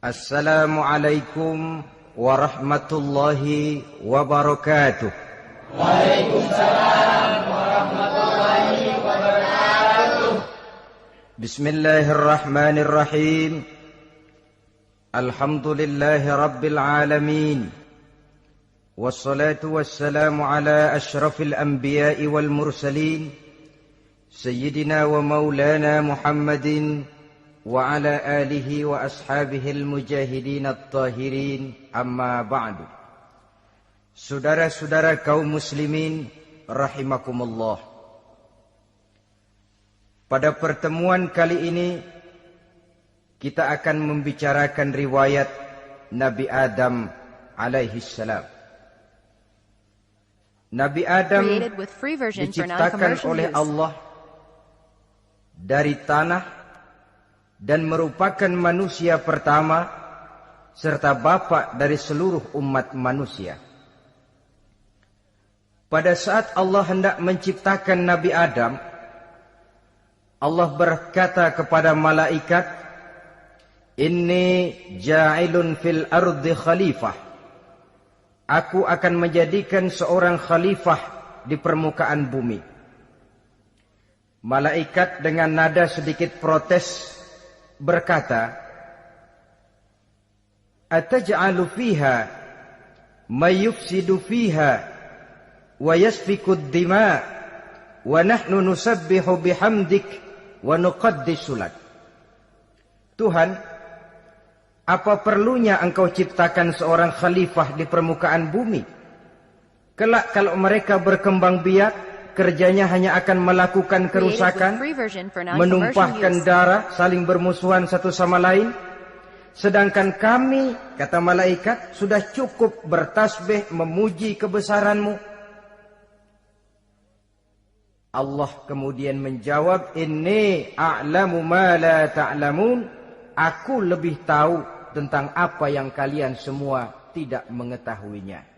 Assalamualaikum warahmatullahi wabarakatuh. Waalaikumsalam warahmatullahi wabarakatuh. Bismillahirrahmanirrahim. Alhamdulillahi rabbil alamin. Wassalatu wassalamu ala ashrafil anbiya'i wal mursalin. Sayyidina wa maulana Muhammadin wa ala alihi wa ashabihil mujahidin at-tahirin, amma ba'du. Saudara-saudara kaum muslimin rahimakumullah. Pada pertemuan kali ini kita akan membicarakan riwayat Nabi Adam alaihi salam. Nabi Adam diciptakan oleh Allah dari tanah dan merupakan manusia pertama serta bapa dari seluruh umat manusia. Pada saat Allah hendak menciptakan Nabi Adam, Allah berkata kepada malaikat, "Inni ja'ilun fil ardi khalifah." Aku akan menjadikan seorang khalifah di permukaan bumi. Malaikat dengan nada sedikit protes berkata, "Ataj'alu fiha may yufsidu fiha wa yasfiku ad-dima wa nahnu nusabbihu bihamdik wa nuqaddisu lak." Tuhan, apa perlunya engkau ciptakan seorang khalifah di permukaan bumi? Kelak kalau mereka berkembang biak, kerjanya hanya akan melakukan kerusakan, menumpahkan darah, saling bermusuhan satu sama lain. Sedangkan kami, kata malaikat, sudah cukup bertasbih memuji kebesaran-Mu. Allah kemudian menjawab, "Inni a'lamu ma la ta'lamun." Aku lebih tahu tentang apa yang kalian semua tidak mengetahuinya.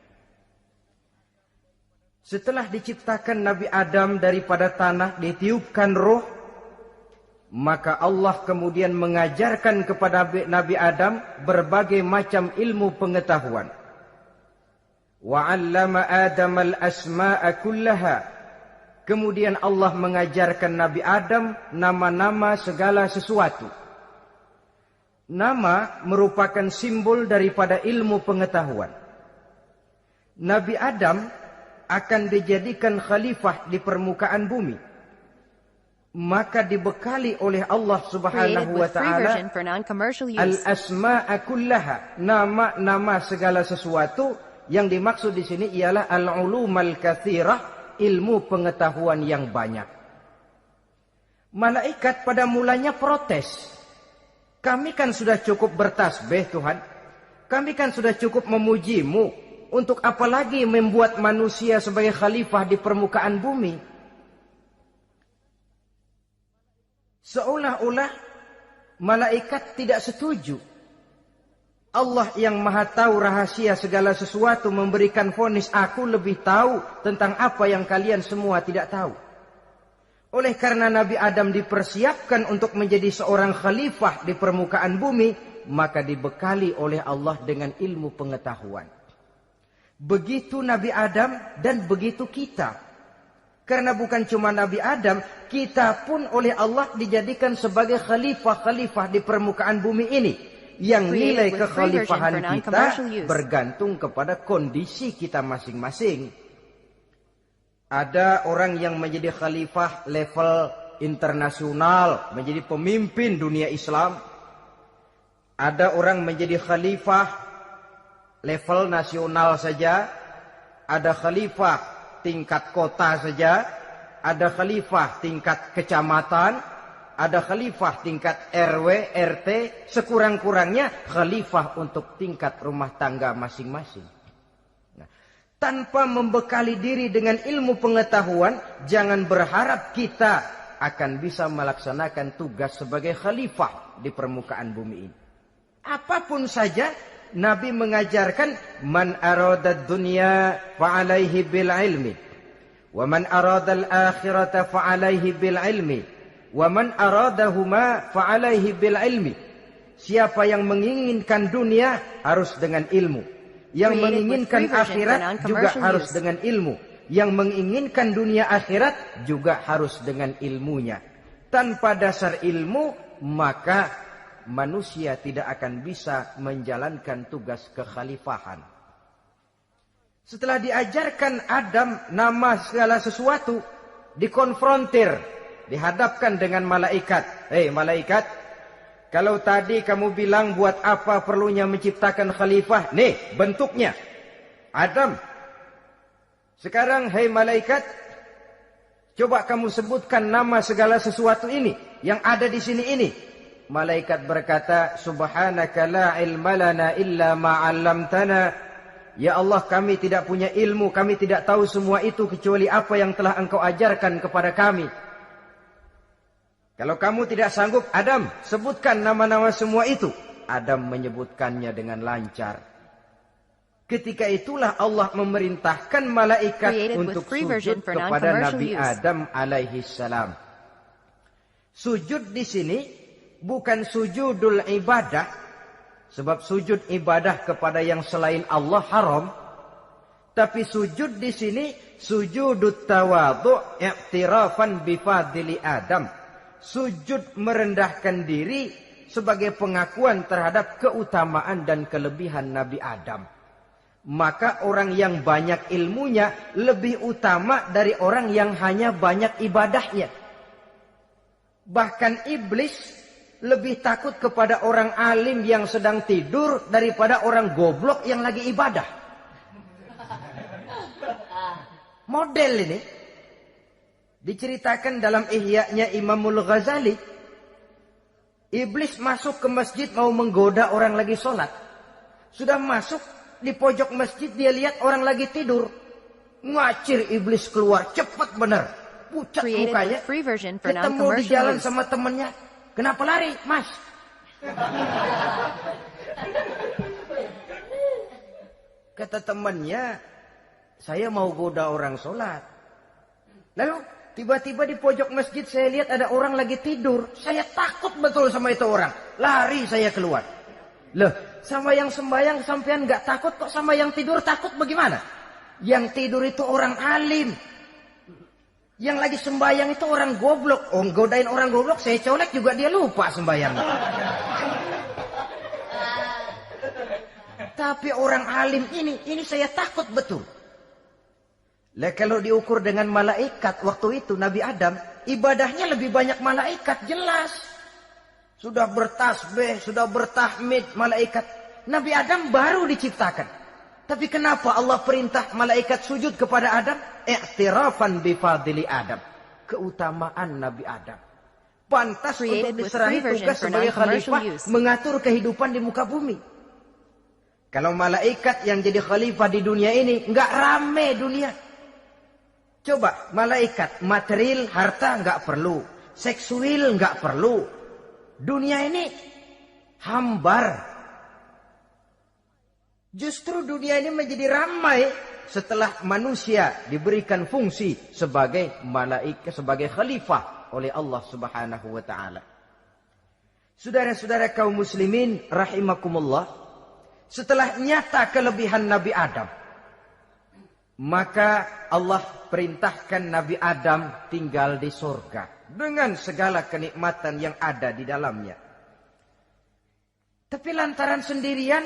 Setelah diciptakan Nabi Adam daripada tanah, ditiupkan roh, maka Allah kemudian mengajarkan kepada Nabi Adam berbagai macam ilmu pengetahuan. Wa 'allama Adam al-asma'a kullaha. Kemudian Allah mengajarkan Nabi Adam nama-nama segala sesuatu. Nama merupakan simbol daripada ilmu pengetahuan. Nabi Adam akan dijadikan khalifah di permukaan bumi, maka dibekali oleh Allah Subhanahu wa ta'ala al-asma'a kullaha, nama-nama segala sesuatu. Yang dimaksud di sini ialah al-ulumal katsirah, ilmu pengetahuan yang banyak. Malaikat pada mulanya protes, "Kami kan sudah cukup bertasbih Tuhan, kami kan sudah cukup memuji-Mu. Untuk apa lagi membuat manusia sebagai khalifah di permukaan bumi?" Seolah-olah malaikat tidak setuju. Allah yang maha tahu rahasia segala sesuatu memberikan vonis, "Aku lebih tahu tentang apa yang kalian semua tidak tahu." Oleh karena Nabi Adam dipersiapkan untuk menjadi seorang khalifah di permukaan bumi, maka dibekali oleh Allah dengan ilmu pengetahuan. Begitu Nabi Adam dan begitu kita. Karena bukan cuma Nabi Adam, kita pun oleh Allah dijadikan sebagai khalifah-khalifah di permukaan bumi ini. Yang nilai kekhalifahan kita bergantung kepada kondisi kita masing-masing. Ada orang yang menjadi khalifah level internasional, menjadi pemimpin dunia Islam. Ada orang menjadi khalifah level nasional saja, ada khalifah tingkat kota saja, ada khalifah tingkat kecamatan, ada khalifah tingkat RW, RT, sekurang-kurangnya khalifah untuk tingkat rumah tangga masing-masing. Nah, tanpa membekali diri dengan ilmu pengetahuan, jangan berharap kita akan bisa melaksanakan tugas sebagai khalifah di permukaan bumi ini. Apapun saja, Nabi mengajarkan, "Man arada dunya fa'alaihi bil ilmi, wa man arada al akhirata fa'alaihi bil ilmi, wa man aradahuma fa'alaihi bil ilmi." Siapa yang menginginkan dunia harus dengan ilmu. Yang menginginkan akhirat juga harus dengan ilmu. Yang menginginkan dunia akhirat juga harus dengan ilmunya. Tanpa dasar ilmu, maka manusia tidak akan bisa menjalankan tugas kekhalifahan. Setelah diajarkan Adam nama segala sesuatu, dikonfrontir, dihadapkan dengan malaikat. Hei malaikat, kalau tadi kamu bilang buat apa perlunya menciptakan khalifah? Nih bentuknya. Adam. Sekarang hei malaikat, coba kamu sebutkan nama segala sesuatu ini yang ada di sini ini. Malaikat berkata, Subhanaka la ilma lana illa ma 'allamtana. Ya Allah, kami tidak punya ilmu, kami tidak tahu semua itu kecuali apa yang telah Engkau ajarkan kepada kami. Kalau kamu tidak sanggup, Adam, sebutkan nama-nama semua itu. Adam menyebutkannya dengan lancar. Ketika itulah Allah memerintahkan malaikat untuk sujud kepada Nabi Adam alaihi salam. Sujud di sini bukan sujudul ibadah, sebab sujud ibadah kepada yang selain Allah haram. Tapi sujud di sini sujudut tawadhu' i'tirafan bifadili Adam. Sujud merendahkan diri sebagai pengakuan terhadap keutamaan dan kelebihan Nabi Adam. Maka orang yang banyak ilmunya lebih utama dari orang yang hanya banyak ibadahnya. Bahkan iblis lebih takut kepada orang alim yang sedang tidur daripada orang goblok yang lagi ibadah. Model ini diceritakan dalam Ihya-nya Imamul Ghazali. Iblis masuk ke masjid mau menggoda orang lagi sholat. Sudah masuk di pojok masjid, dia lihat orang lagi tidur. Ngacir iblis keluar, cepat benar. Pucat mukanya. Ketemu di jalan sama temannya. Kenapa lari, Mas? Kata temannya, saya mau goda orang sholat. Lalu tiba-tiba di pojok masjid saya lihat ada orang lagi tidur. Saya takut betul sama itu orang. Lari saya keluar. Loh, sama yang sembahyang sampean nggak takut, kok sama yang tidur takut bagaimana? Yang tidur itu orang alim. Yang lagi sembahyang itu orang goblok. Oh, godain orang goblok, saya colek juga dia lupa sembahyang. Tapi orang alim ini saya takut betul. Lah kalau diukur dengan malaikat waktu itu Nabi Adam, ibadahnya lebih banyak malaikat, jelas. Sudah bertasbih, sudah bertahmid malaikat. Nabi Adam baru diciptakan. Tapi kenapa Allah perintah malaikat sujud kepada Adam? I'tirafan bifadili Adam. Keutamaan Nabi Adam. Pantas untuk diserahi tugas sebagai khalifah mengatur kehidupan di muka bumi. Kalau malaikat yang jadi khalifah di dunia ini, nggak rame dunia. Coba malaikat, material, harta nggak perlu. Seksual nggak perlu. Dunia ini hambar. Justru dunia ini menjadi ramai setelah manusia diberikan fungsi sebagai malaikat, sebagai khalifah oleh Allah Subhanahu wa taala. Saudara-saudara kaum muslimin rahimakumullah, setelah nyata kelebihan Nabi Adam, maka Allah perintahkan Nabi Adam tinggal di surga dengan segala kenikmatan yang ada di dalamnya. Tapi lantaran sendirian,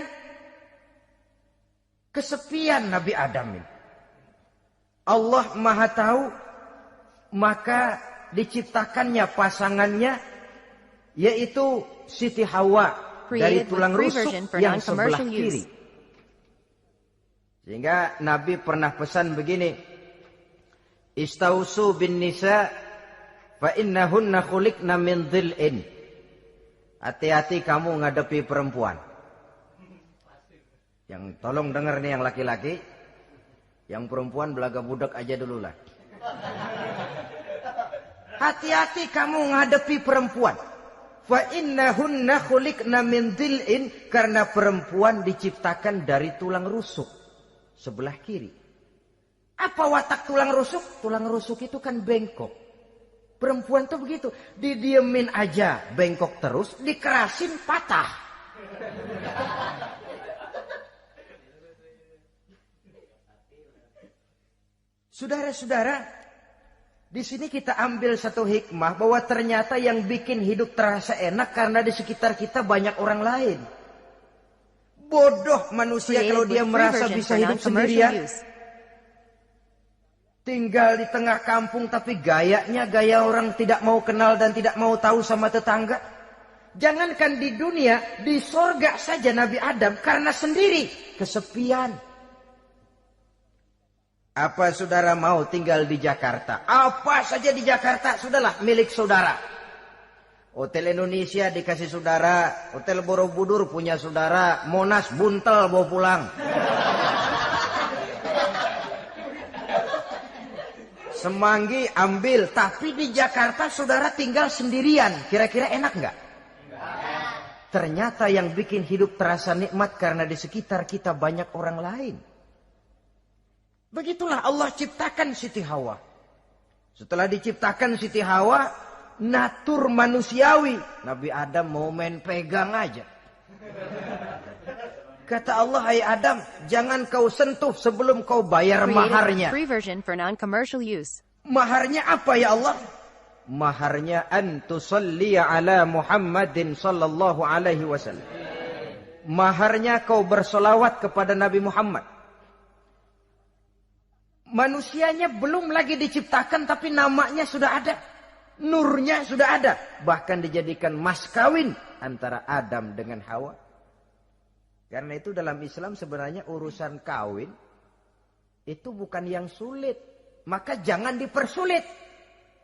kesepian Nabi Adam ini. Allah Maha Tahu, maka diciptakannya pasangannya, yaitu Siti Hawa dari tulang rusuk yang sebelah kiri. Sehingga Nabi pernah pesan begini, Istausu bin nisa fa innahunna khuliqna min dhil'in. Hati-hati kamu ngadepi perempuan. Yang tolong dengar nih yang laki-laki, yang perempuan belaga budak aja dulu lah. Hati-hati kamu ngadepi perempuan. Fa innahunna khuliqna min dhil'in, karena perempuan diciptakan dari tulang rusuk sebelah kiri. Apa watak tulang rusuk? Tulang rusuk itu kan bengkok. Perempuan tuh begitu, didiemin aja bengkok terus, dikerasin patah. Saudara-saudara, di sini kita ambil satu hikmah bahwa ternyata yang bikin hidup terasa enak karena di sekitar kita banyak orang lain. Bodoh manusia kalau dia merasa bisa hidup sendirian. Tinggal di tengah kampung tapi gayanya gaya orang tidak mau kenal dan tidak mau tahu sama tetangga. Jangankan di dunia, di sorga saja Nabi Adam karena sendiri kesepian. Apa saudara mau tinggal di Jakarta? Apa saja di Jakarta, sudahlah milik saudara. Hotel Indonesia dikasih saudara, Hotel Borobudur punya saudara, Monas buntel bawa pulang. Semanggi ambil, tapi di Jakarta saudara tinggal sendirian. Kira-kira enak nggak? Ternyata yang bikin hidup terasa nikmat karena di sekitar kita banyak orang lain. Begitulah Allah ciptakan Siti Hawa. Setelah diciptakan Siti Hawa, natur manusiawi. Nabi Adam mau main pegang aja. Kata Allah, hai Adam, jangan kau sentuh sebelum kau bayar maharnya. Free version for non-commercial use. Maharnya apa ya Allah? Maharnya an tusalli ala Muhammadin sallallahu alaihi wasallam. Maharnya kau bersolawat kepada Nabi Muhammad. Manusianya belum lagi diciptakan tapi namanya sudah ada. Nurnya sudah ada. Bahkan dijadikan mas kawin antara Adam dengan Hawa. Karena itu dalam Islam sebenarnya urusan kawin itu bukan yang sulit. Maka jangan dipersulit.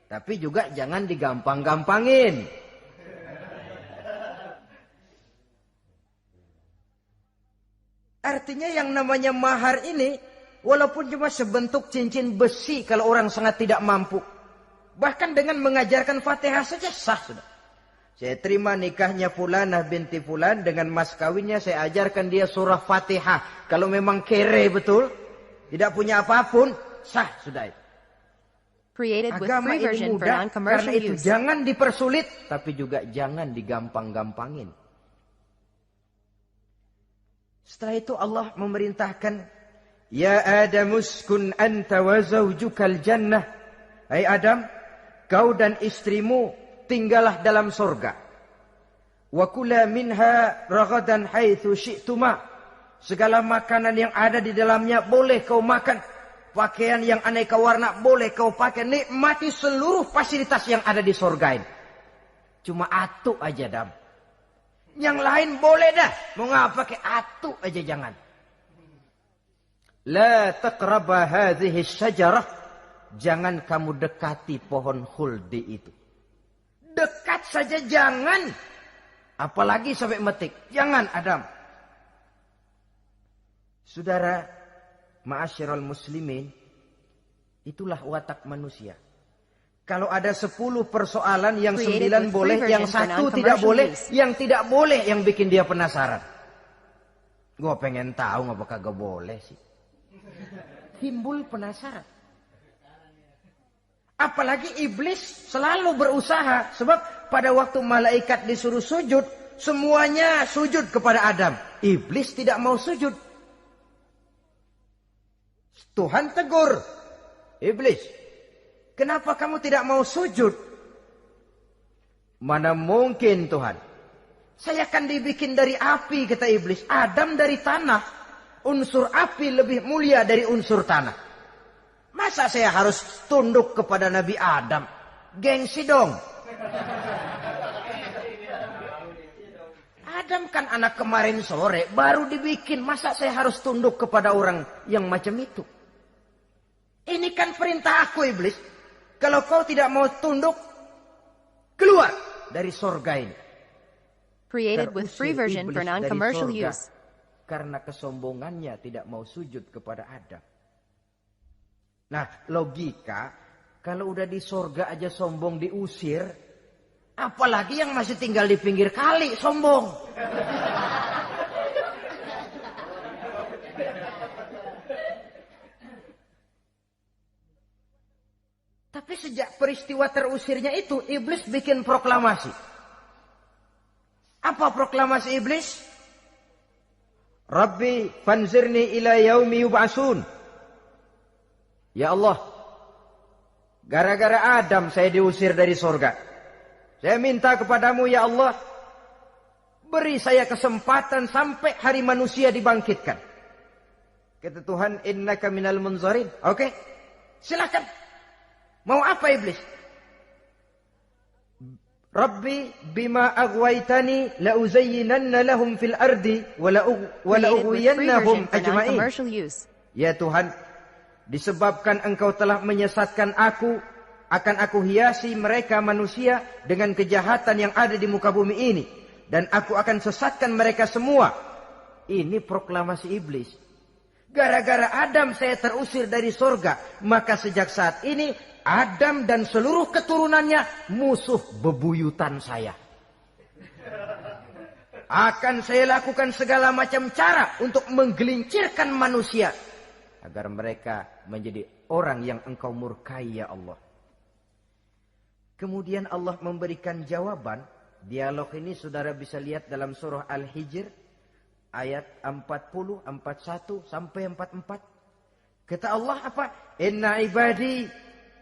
Tapi juga jangan digampang-gampangin. Artinya yang namanya mahar ini, walaupun cuma sebentuk cincin besi kalau orang sangat tidak mampu. Bahkan dengan mengajarkan Fatihah saja sah sudah. Saya terima nikahnya Fulanah binti Fulan, dengan mas kawinnya saya ajarkan dia surah Fatihah. Kalau memang kere betul, tidak punya apapun, sah sudah itu. Created with Agama free ini version for mudah, non-commercial karena itu use. jangan dipersulit, tapi juga jangan digampang-gampangin. Setelah itu Allah memerintahkan, ya Adam uskun anta wa zawjukal jannah. Hai Adam, kau dan istrimu tinggallah dalam surga. Wa kula minha ragadan haitsu syi'tuma. Segala makanan yang ada di dalamnya boleh kau makan. Pakaian yang aneka warna boleh kau pakai. Nikmati seluruh fasilitas yang ada di surga ini. Cuma atu aja Adam. Yang lain boleh dah. Mau ngapa pakai atu aja jangan. La taqraba hadhihi syajarah. Jangan kamu dekati pohon khuldi itu. Dekat saja jangan. Apalagi sampai metik. Jangan Adam. Saudara, ma'asyiral muslimin, itulah watak manusia. Kalau ada 10 persoalan, yang 9 boleh, yang 1 tidak boleh, yang tidak boleh yang bikin dia penasaran. Gue pengen tahu ngapa kagak boleh sih. Timbul penasaran. Apalagi iblis selalu berusaha. Sebab pada waktu malaikat disuruh sujud, semuanya sujud kepada Adam. Iblis tidak mau sujud. Tuhan tegur. Iblis, kenapa kamu tidak mau sujud? Mana mungkin Tuhan. Saya akan dibikin dari api, kata iblis. Adam dari tanah. Unsur api lebih mulia dari unsur tanah. Masa saya harus tunduk kepada Nabi Adam? Gengsi dong. Adam kan anak kemarin sore, baru dibikin. Masa saya harus tunduk kepada orang yang macam itu? Ini kan perintah aku iblis. Kalau kau tidak mau tunduk, keluar dari sorga ini. Created with free version for non-commercial use. Karena kesombongannya tidak mau sujud kepada Adam. Nah, logika, kalau udah di sorga aja sombong diusir, apalagi yang masih tinggal di pinggir kali sombong. Tapi sejak peristiwa terusirnya itu, iblis bikin proklamasi. Apa proklamasi iblis? Rabbi fanzirni ila yaumi yub'atsun. Ya Allah, gara-gara Adam saya diusir dari surga. Saya minta kepadamu ya Allah, beri saya kesempatan sampai hari manusia dibangkitkan. Kata Tuhan, innaka minal munzarin. Oke, silakan. Mau apa iblis? Rabbi bima aghwaytani la uzayyinanna lahum fil ardi wa la Created with free ughwiyannahum version for ajma'in. non-commercial use. Ya Tuhan, disebabkan Engkau telah menyesatkan aku, akan aku hiasi mereka manusia dengan kejahatan yang ada di muka bumi ini, dan aku akan sesatkan mereka semua. Ini proklamasi iblis. Gara-gara Adam saya terusir dari surga, maka sejak saat ini Adam dan seluruh keturunannya musuh bebuyutan saya. Akan saya lakukan segala macam cara untuk menggelincirkan manusia agar mereka menjadi orang yang Engkau murkai ya Allah. Kemudian Allah memberikan jawaban. Dialog ini saudara bisa lihat dalam surah Al-Hijr ayat 40, 41 sampai 44. Kata Allah apa? Inna ibadi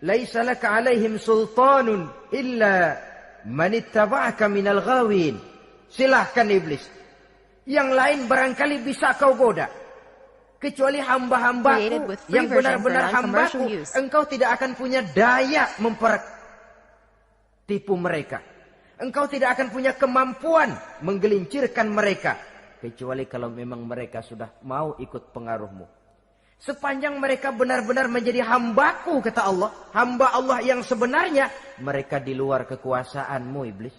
laisa laka alaihim sultanun illa man ittaba'aka minal ghawin. Silahkan iblis. Yang lain barangkali bisa kau goda. Kecuali hamba-hambaku yang benar-benar hambaku, engkau tidak akan punya daya mempertipu mereka. Engkau tidak akan punya kemampuan menggelincirkan mereka. Kecuali kalau memang mereka sudah mau ikut pengaruhmu. Sepanjang mereka benar-benar menjadi hambaku, kata Allah. Hamba Allah yang sebenarnya, mereka di luar kekuasaanmu iblis.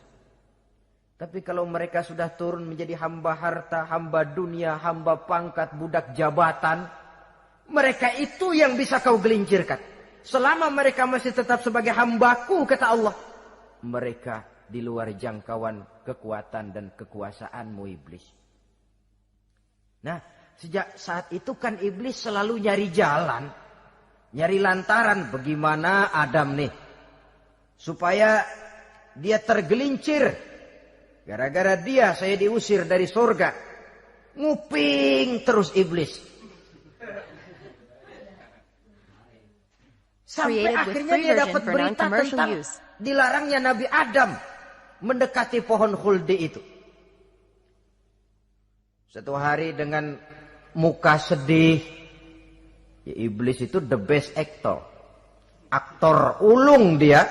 Tapi kalau mereka sudah turun menjadi hamba harta, hamba dunia, hamba pangkat, budak jabatan. Mereka itu yang bisa kau gelincirkan. Selama mereka masih tetap sebagai hambaku, kata Allah. Mereka di luar jangkauan kekuatan dan kekuasaanmu iblis. Nah, sejak saat itu kan iblis selalu nyari jalan. Nyari lantaran bagaimana Adam nih. Supaya dia tergelincir. Gara-gara dia saya diusir dari surga. Nguping terus iblis. Sampai akhirnya dia dapat berita tentang dilarangnya Nabi Adam mendekati pohon khuldi itu. Satu hari dengan muka sedih. Ya, iblis itu the best actor. Aktor ulung dia.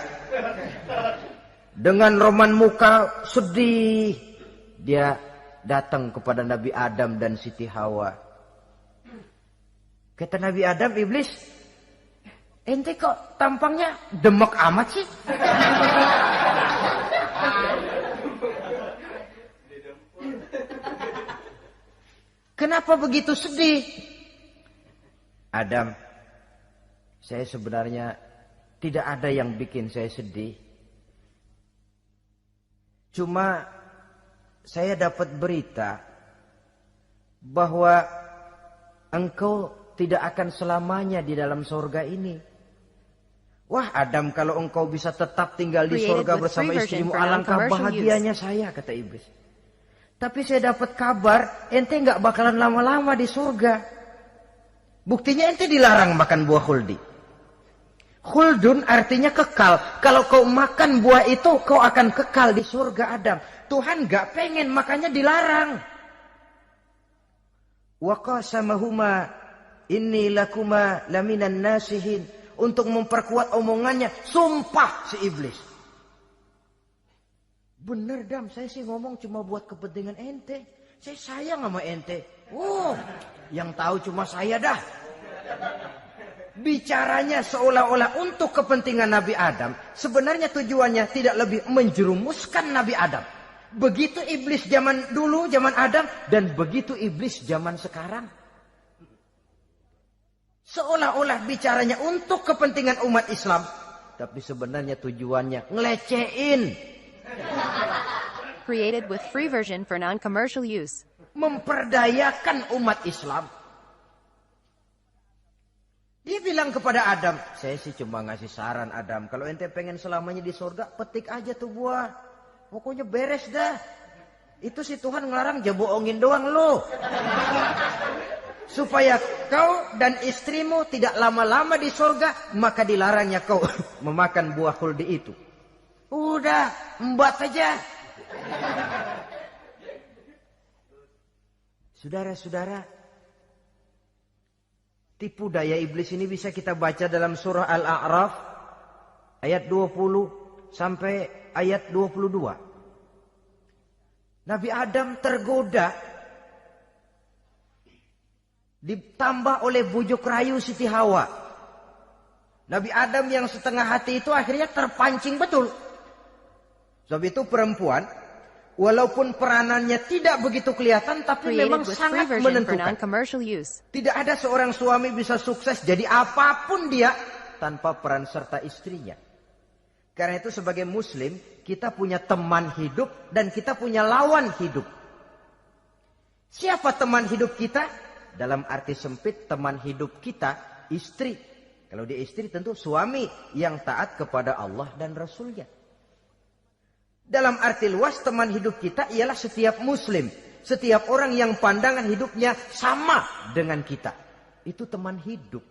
Dengan roman muka sedih. Dia datang kepada Nabi Adam dan Siti Hawa. Kata Nabi Adam, iblis, ente kok tampangnya demek amat sih? Kenapa begitu sedih? Adam, saya sebenarnya tidak ada yang bikin saya sedih. Cuma saya dapat berita bahwa engkau tidak akan selamanya di dalam surga ini. Wah Adam, kalau engkau bisa tetap tinggal di surga bersama istrimu, alangkah bahagianya saya, kata iblis. Tapi saya dapat kabar, ente nggak bakalan lama-lama di surga. Buktinya ente dilarang makan buah khuldi. Khuldun artinya kekal. Kalau kau makan buah itu, kau akan kekal di surga Adam. Tuhan nggak pengen, makanya dilarang. Wa qasamahuma inni lakuma laminan nasihin. Untuk memperkuat omongannya, sumpah si iblis. Bener Dam, saya sih ngomong cuma buat kepentingan ente. Saya sayang sama ente. Yang tahu cuma saya dah. Bicaranya seolah-olah untuk kepentingan Nabi Adam. Sebenarnya tujuannya tidak lebih menjerumuskan Nabi Adam. Begitu iblis zaman dulu, zaman Adam. Dan begitu iblis zaman sekarang. Seolah-olah bicaranya untuk kepentingan umat Islam. Tapi sebenarnya tujuannya ngelecehin. Created with free version for non-commercial use. Memperdayakan umat Islam. Dia bilang kepada Adam, saya sih cuma ngasih saran Adam, kalau ente pengen selamanya di surga, petik aja tuh buah. Pokoknya beres dah. Itu si Tuhan ngelarang bohongin doang lo. Supaya kau dan istrimu tidak lama-lama di surga, maka dilarangnya kau memakan buah khuldi itu. Udah, embat aja. Saudara-saudara, tipu daya iblis ini bisa kita baca dalam surah Al-A'raf ayat 20 sampai ayat 22. Nabi Adam tergoda, ditambah oleh bujuk rayu Siti Hawa. Nabi Adam yang setengah hati itu akhirnya terpancing betul. Sebab itu perempuan, walaupun peranannya tidak begitu kelihatan, tapi memang sangat menentukan. Tidak ada seorang suami bisa sukses jadi apapun dia tanpa peran serta istrinya. Karena itu sebagai muslim, kita punya teman hidup dan kita punya lawan hidup. Siapa teman hidup kita? Dalam arti sempit, teman hidup kita istri. Kalau dia istri tentu suami yang taat kepada Allah dan Rasulnya. Dalam arti luas, teman hidup kita ialah setiap muslim. Setiap orang yang pandangan hidupnya sama dengan kita. Itu teman hidup.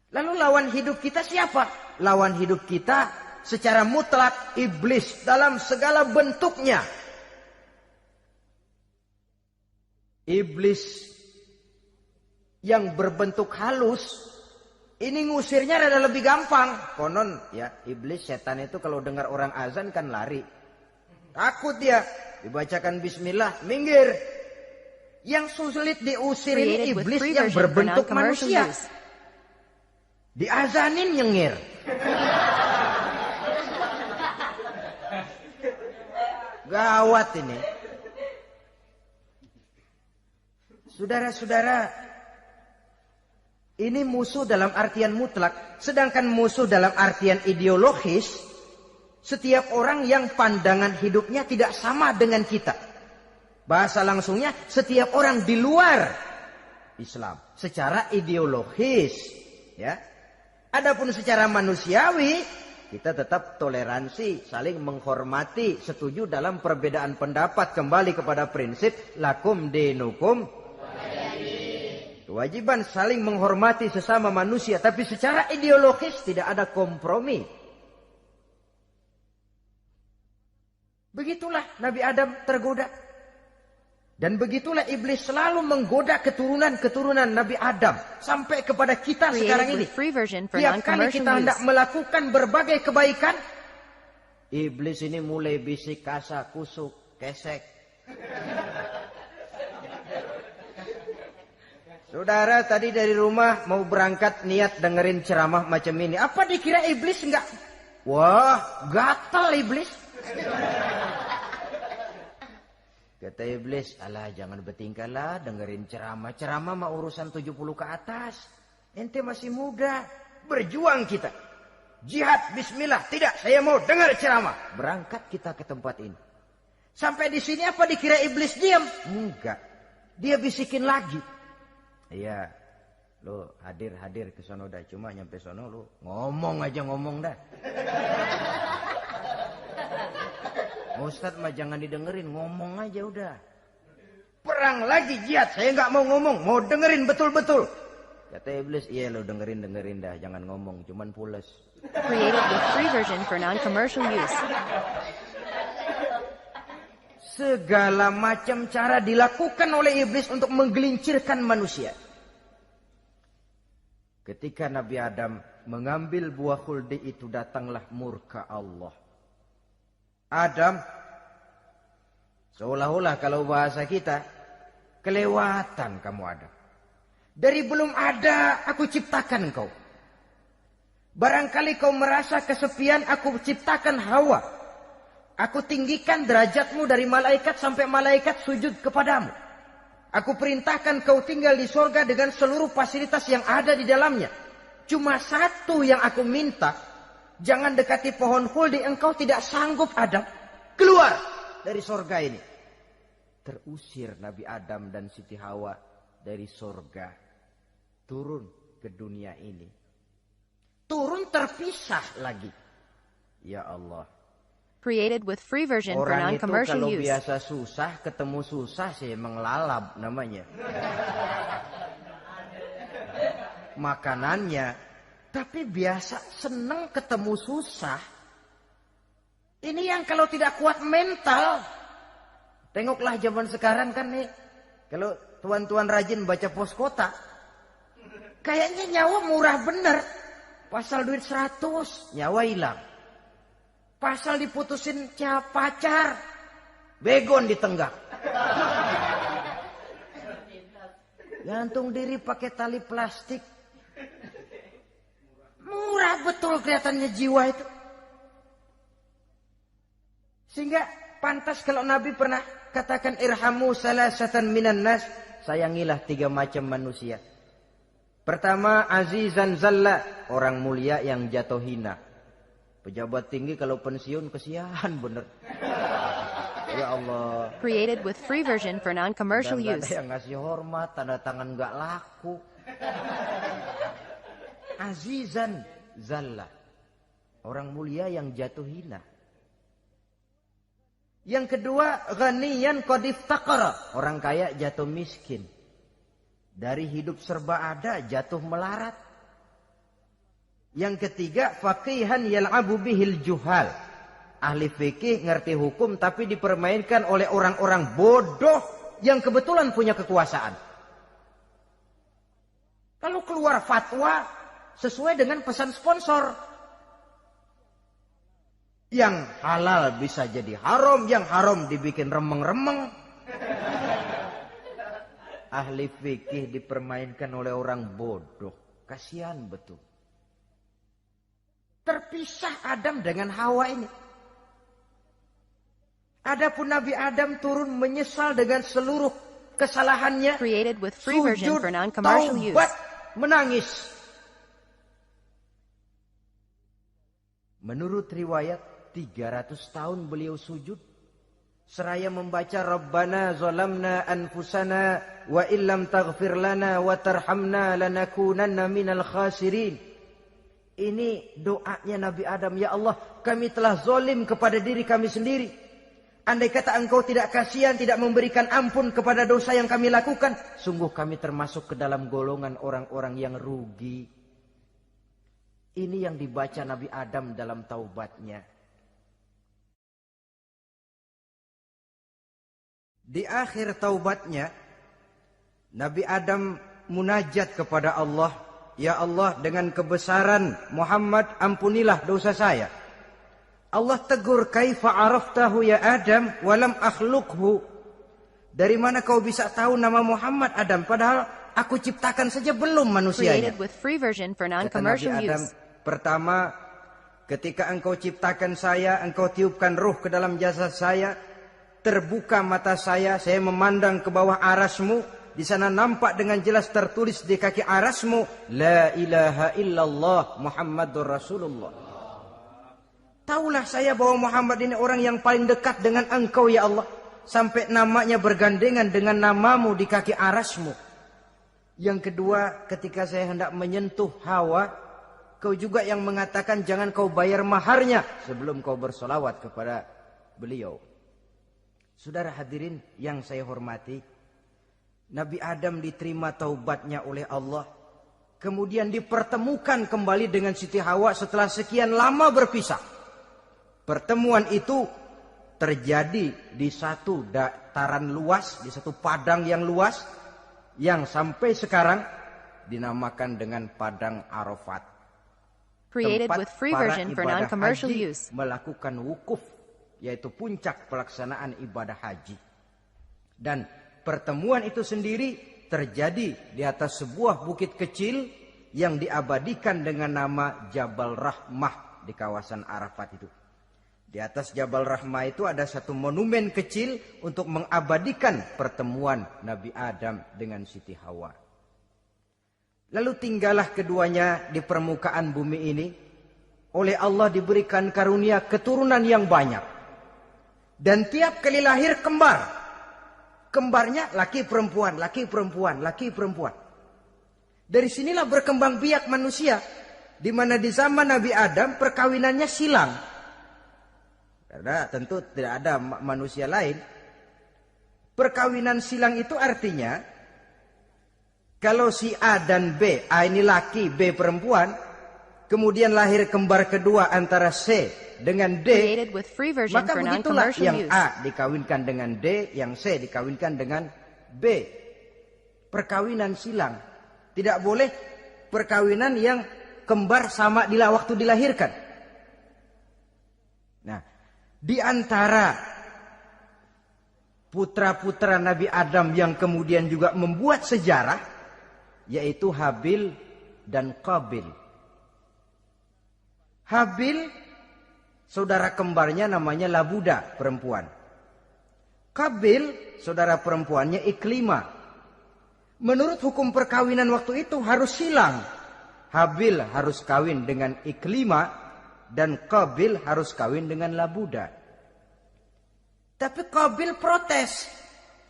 Lalu lawan hidup kita siapa? Lawan hidup kita secara mutlak iblis dalam segala bentuknya. Iblis yang berbentuk halus, ini ngusirnya rada lebih gampang. Konon ya, iblis setan itu kalau dengar orang azan kan lari. Takut dia, dibacakan bismillah, minggir. Yang sulit diusir ini iblis yang berbentuk manusia. Diazanin nyengir. Gawat ini. Saudara-saudara, ini musuh dalam artian mutlak. Sedangkan musuh dalam artian ideologis, setiap orang yang pandangan hidupnya tidak sama dengan kita. Bahasa langsungnya, setiap orang di luar Islam secara ideologis, ya. Adapun secara manusiawi, kita tetap toleransi, saling menghormati, setuju dalam perbedaan pendapat, kembali kepada prinsip lakum dinukum. Kewajiban saling menghormati sesama manusia, tapi secara ideologis tidak ada kompromi. Begitulah Nabi Adam tergoda. Dan begitulah iblis selalu menggoda keturunan-keturunan Nabi Adam. Sampai kepada kita sekarang ini. Tiap kali kita hendak melakukan berbagai kebaikan, iblis ini mulai bisik, kasar, kusuk, kesek. Saudara tadi dari rumah mau berangkat niat dengerin ceramah macam ini. Apa dikira iblis enggak? Wah, gatal iblis. Kata iblis, alah jangan bertingkah lah dengerin ceramah. Ceramah mah urusan 70 ke atas. Ente masih muda. Berjuang kita. Jihad, bismillah. Tidak, saya mau dengar ceramah. Berangkat kita ke tempat ini. Sampai di sini apa dikira iblis diam? Enggak. Dia bisikin lagi. Iya, lo hadir ke sono dah. Cuma nyampe sono lo ngomong aja ngomong dah. Ustadz mah jangan didengerin, ngomong aja udah. Perang lagi jihad, saya nggak mau ngomong, mau dengerin betul-betul. Kata iblis, iya lo dengerin dah, jangan ngomong, cuman pules. Created with free version for non-commercial use. Segala macam cara dilakukan oleh iblis untuk menggelincirkan manusia. Ketika Nabi Adam mengambil buah khuldi itu, datanglah murka Allah. Adam, seolah-olah kalau bahasa kita, kelewatan kamu Adam. Dari belum ada aku ciptakan kau. Barangkali kau merasa kesepian, aku ciptakan Hawa. Aku tinggikan derajatmu dari malaikat sampai malaikat sujud kepadamu. Aku perintahkan kau tinggal di surga dengan seluruh fasilitas yang ada di dalamnya. Cuma satu yang aku minta, jangan dekati pohon khuldi, engkau tidak sanggup Adam. Keluar dari surga ini. Terusir Nabi Adam dan Siti Hawa dari surga. Turun ke dunia ini. Turun terpisah lagi. Ya Allah. Created with free version for Orang itu non-commercial kalau use. biasa susah, ketemu susah sih menglalap namanya. Makanannya. Tapi biasa seneng ketemu susah. Ini yang kalau tidak kuat mental. Tengoklah zaman sekarang kan nih. Kalau tuan-tuan rajin baca pos kota. Kayaknya nyawa murah bener. Pasal duit 100, nyawa hilang. Pasal diputusin pacar, begon ditenggak. Gantung diri pakai tali plastik. Murah betul kelihatannya jiwa itu. Sehingga pantas kalau Nabi pernah katakan irhamu salasatan minan nas, sayangilah 3 macam manusia. Pertama, azizan zalla, orang mulia yang jatuh hina. Pejabat tinggi kalau pensiun kesian bener. Ya Allah. Created with free version for non-commercial Nggak use. ada yang ngasih hormat, tanda tangan nggak laku. Azizan zalla, orang mulia yang jatuh hina. Yang kedua, ghaniyan qad iftaqara, orang kaya jatuh miskin. Dari hidup serba ada jatuh melarat. Yang ketiga, faqihan yal'abu bihil juhal, ahli fikih ngerti hukum tapi dipermainkan oleh orang-orang bodoh yang kebetulan punya kekuasaan. Kalau keluar fatwa sesuai dengan pesan sponsor, yang halal bisa jadi haram, yang haram dibikin remeng-remeng. Ahli fikih dipermainkan oleh orang bodoh. Kasihan betul. Terpisah Adam dengan Hawa ini. Adapun Nabi Adam turun menyesal dengan seluruh kesalahannya. Created with free version Sujud, for non-commercial use. taubat, menangis. Menurut riwayat 300 tahun beliau sujud. Seraya membaca Rabbana zalamna anfusana wa illam taghfir lana wa tarhamna lanakunanna minal khasirin. Ini doanya Nabi Adam. Ya Allah, kami telah zalim kepada diri kami sendiri. Andai kata engkau tidak kasihan, tidak memberikan ampun kepada dosa yang kami lakukan, sungguh kami termasuk ke dalam golongan orang-orang yang rugi. Ini yang dibaca Nabi Adam dalam taubatnya. Di akhir taubatnya, Nabi Adam munajat kepada Allah, ya Allah, dengan kebesaran Muhammad ampunilah dosa saya. Allah tegur, kaifa araftahu ya Adam walam akhluqhu. Dari mana kau bisa tahu nama Muhammad Adam padahal aku ciptakan saja belum manusianya. Created with free version for Kata Nabi non-commercial Adam, use. pertama, ketika engkau ciptakan saya, engkau tiupkan ruh ke dalam jasad saya, terbuka mata saya memandang ke bawah arasmu. Di sana nampak dengan jelas tertulis di kaki arasmu, La ilaha illallah Muhammadur Rasulullah. Taulah saya bahwa Muhammad ini orang yang paling dekat dengan engkau ya Allah. Sampai namanya bergandengan dengan namamu di kaki arasmu. Yang kedua, ketika saya hendak menyentuh Hawa, kau juga yang mengatakan jangan kau bayar maharnya sebelum kau bersolawat kepada beliau. Saudara hadirin yang saya hormati, Nabi Adam diterima taubatnya oleh Allah. Kemudian dipertemukan kembali dengan Siti Hawa setelah sekian lama berpisah. Pertemuan itu terjadi di satu dataran luas, di satu padang yang luas, yang sampai sekarang dinamakan dengan Padang Arafat. Created Tempat with free para version for ibadah non-commercial haji use. melakukan wukuf, yaitu puncak pelaksanaan ibadah haji. Dan pertemuan itu sendiri terjadi di atas sebuah bukit kecil yang diabadikan dengan nama Jabal Rahmah di kawasan Arafat itu. Di atas Jabal Rahmah itu ada satu monumen kecil untuk mengabadikan pertemuan Nabi Adam dengan Siti Hawa. Lalu tinggallah keduanya di permukaan bumi ini. Oleh Allah diberikan karunia keturunan yang banyak. Dan tiap kali lahir kembar. Kembarnya laki perempuan, laki perempuan, laki perempuan. Dari sinilah berkembang biak manusia. Di mana di zaman Nabi Adam perkawinannya silang. Karena tentu tidak ada manusia lain. Perkawinan silang itu artinya, kalau si A dan B, A ini laki, B perempuan, kemudian lahir kembar kedua antara C dengan D, Created with free version maka for begitulah non-commercial yang use. A dikawinkan dengan D, yang C dikawinkan dengan B. Perkawinan silang. Tidak boleh perkawinan yang kembar sama waktu dilahirkan. Nah, di antara putra-putra Nabi Adam yang kemudian juga membuat sejarah, yaitu Habil dan Qabil. Habil, saudara kembarnya namanya Labuda, perempuan. Qabil, saudara perempuannya Iklimah. Menurut hukum perkawinan waktu itu harus silang. Habil harus kawin dengan Iklimah dan Qabil harus kawin dengan Labuda. Tapi Qabil protes.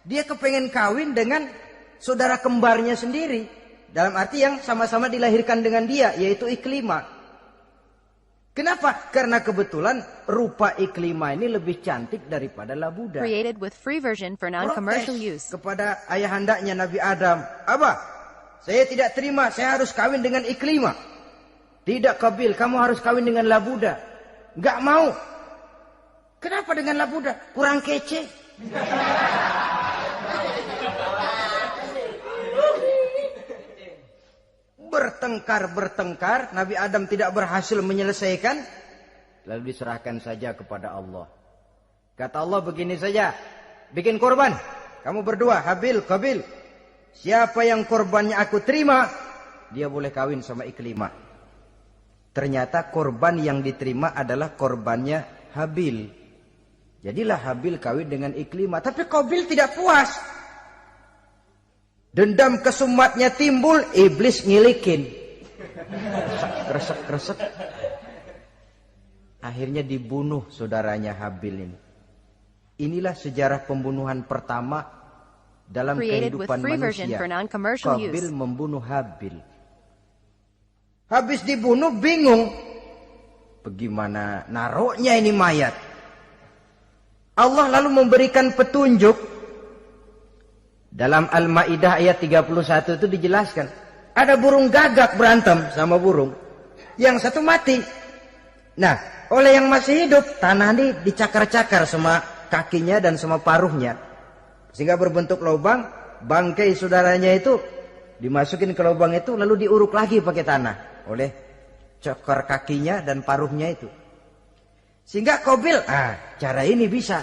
Dia kepengen kawin dengan saudara kembarnya sendiri. Dalam arti yang sama-sama dilahirkan dengan dia, yaitu Iklimah. Kenapa? Karena kebetulan rupa Iklimah ini lebih cantik daripada Labuda. Created with free version for non-commercial Protes use. kepada ayahandanya Nabi Adam. Abah, saya tidak terima, saya harus kawin dengan Iklimah. Tidak, Qabil, kamu harus kawin dengan Labuda. Enggak mau. Kenapa dengan Labuda? Kurang kece. Bertengkar, Nabi Adam tidak berhasil menyelesaikan, lalu diserahkan saja kepada Allah. Kata Allah begini saja, bikin korban, kamu berdua, Habil, Qabil. Siapa yang korbannya aku terima, dia boleh kawin sama Iklimah. Ternyata korban yang diterima adalah korbannya Habil. Jadilah Habil kawin dengan Iklimah, tapi Qabil tidak puas. Dendam kesumatnya timbul, iblis ngilikin. Kresek. Akhirnya dibunuh saudaranya Habil ini. Inilah sejarah pembunuhan pertama dalam kehidupan manusia. Qabil membunuh Habil. Habis dibunuh bingung. Bagaimana naruhnya ini mayat? Allah lalu memberikan petunjuk. Dalam Al-Maidah ayat 31 itu dijelaskan. Ada burung gagak berantem sama burung. Yang satu mati. Nah, oleh yang masih hidup, tanah ini dicakar-cakar sama kakinya dan sama paruhnya. Sehingga berbentuk lubang, bangkai saudaranya itu dimasukin ke lubang itu lalu diuruk lagi pakai tanah. Oleh cakar kakinya dan paruhnya itu. Sehingga Qabil, cara ini bisa.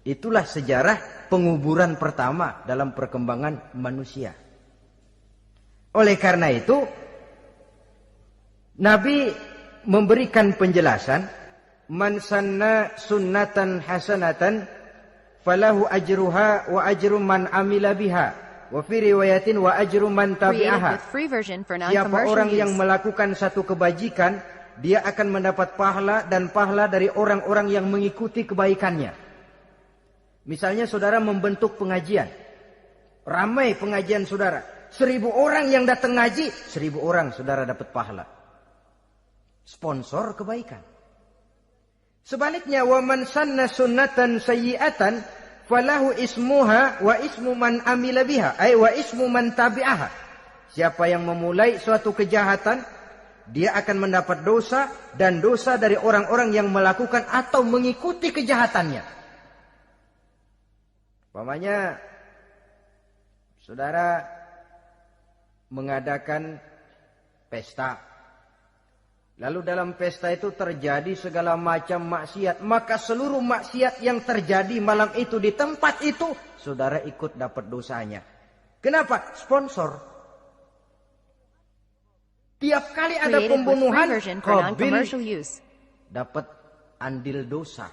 Itulah sejarah penguburan pertama dalam perkembangan manusia. Oleh karena itu, Nabi memberikan penjelasan, man sanna sunnatan hasanatan falahu ajruha wa ajru man amila biha wa fi riwayatin wa ajru man tabi'aha. Siapa orang yang melakukan satu kebajikan, dia akan mendapat pahala dan pahala dari orang-orang yang mengikuti kebaikannya. Misalnya saudara membentuk pengajian. Ramai pengajian saudara. 1000 orang yang datang ngaji, 1000 orang saudara dapat pahala. Sponsor kebaikan. Sebaliknya, wa man sanna sunnatan sayyi'atan falahu ismuha wa ismu man amila biha, ay wa ismu man tabi'aha. Siapa yang memulai suatu kejahatan, dia akan mendapat dosa dan dosa dari orang-orang yang melakukan atau mengikuti kejahatannya. Umpamanya saudara mengadakan pesta. Lalu dalam pesta itu terjadi segala macam maksiat. Maka seluruh maksiat yang terjadi malam itu di tempat itu, saudara ikut dapat dosanya. Kenapa? Sponsor. Tiap kali ada pembunuhan, Qabil dapat andil dosa.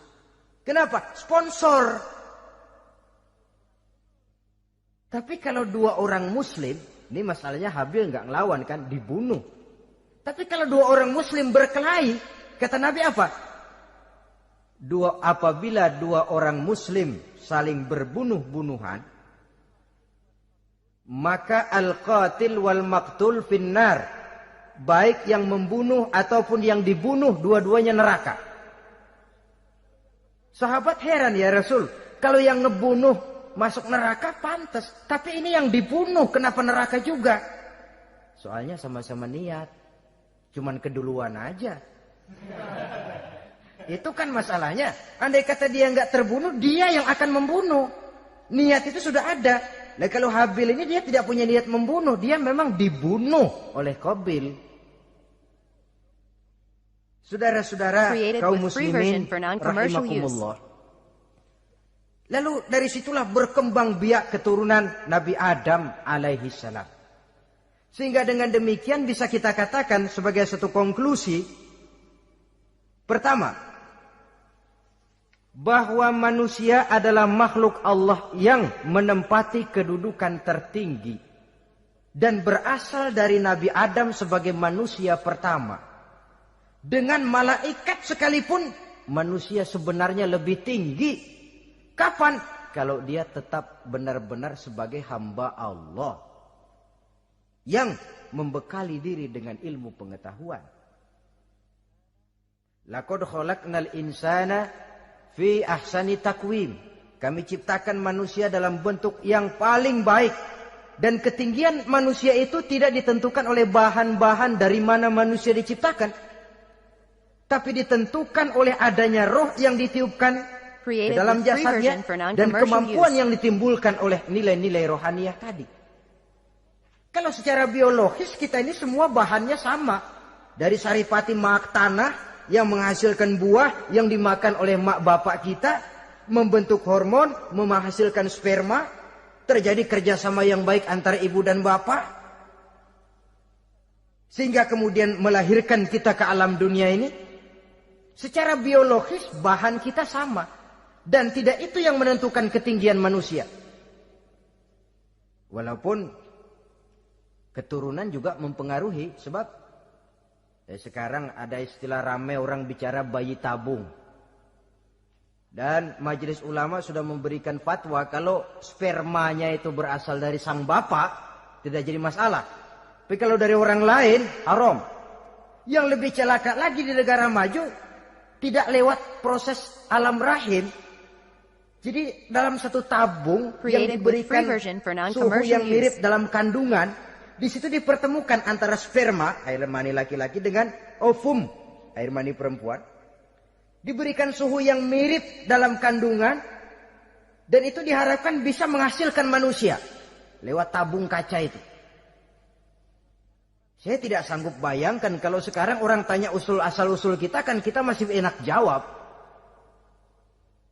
Kenapa? Sponsor. Tapi kalau 2 orang muslim, ini masalahnya Habil nggak ngelawan kan, dibunuh. Tapi kalau 2 orang muslim berkelahi, kata Nabi apa? Apabila 2 orang muslim saling berbunuh-bunuhan, maka al-qatil wal maqtul finnar. Baik yang membunuh ataupun yang dibunuh, dua-duanya neraka. Sahabat heran, ya Rasul, kalau yang ngebunuh masuk neraka pantas, tapi ini yang dibunuh kenapa neraka juga? Soalnya sama-sama niat, cuman keduluan aja. Itu kan masalahnya. Andai kata dia nggak terbunuh, dia yang akan membunuh. Niat itu sudah ada. Nah kalau Habil ini dia tidak punya niat membunuh, dia memang dibunuh oleh Qabil. Saudara-saudara kaum muslimin rahimakumullah. Lalu dari situlah berkembang biak keturunan Nabi Adam alaihi salam. Sehingga dengan demikian bisa kita katakan sebagai satu konklusi. Pertama, bahwa manusia adalah makhluk Allah yang menempati kedudukan tertinggi dan berasal dari Nabi Adam sebagai manusia pertama. Dengan malaikat sekalipun manusia sebenarnya lebih tinggi. Kapan? Kalau dia tetap benar-benar sebagai hamba Allah yang membekali diri dengan ilmu pengetahuan. Laqad khalaqnal insana fi ahsani takwim. Kami ciptakan manusia dalam bentuk yang paling baik. Dan ketinggian manusia itu tidak ditentukan oleh bahan-bahan dari mana manusia diciptakan. Tapi ditentukan oleh adanya roh yang ditiupkan ke dalam jasadnya. Dan kemampuan yang ditimbulkan oleh nilai-nilai rohaniah tadi. Kalau secara biologis kita ini semua bahannya sama. Dari saripati mak tanah yang menghasilkan buah yang dimakan oleh mak bapak kita, membentuk hormon, menghasilkan sperma, terjadi kerjasama yang baik antara ibu dan bapak, sehingga kemudian melahirkan kita ke alam dunia ini. Secara biologis bahan kita sama, dan tidak itu yang menentukan ketinggian manusia. Walaupun keturunan juga mempengaruhi, sebab sekarang ada istilah ramai orang bicara bayi tabung. Dan majelis ulama sudah memberikan fatwa kalau spermanya itu berasal dari sang bapak, tidak jadi masalah. Tapi kalau dari orang lain, haram. Yang lebih celaka lagi di negara maju, tidak lewat proses alam rahim. Jadi dalam satu tabung yang diberikan suhu yang mirip dalam kandungan, di situ dipertemukan antara sperma, air mani laki-laki, dengan ovum, air mani perempuan. Diberikan suhu yang mirip dalam kandungan. Dan itu diharapkan bisa menghasilkan manusia. Lewat tabung kaca itu. Saya tidak sanggup bayangkan kalau sekarang orang tanya asal-usul kita, kan kita masih enak jawab.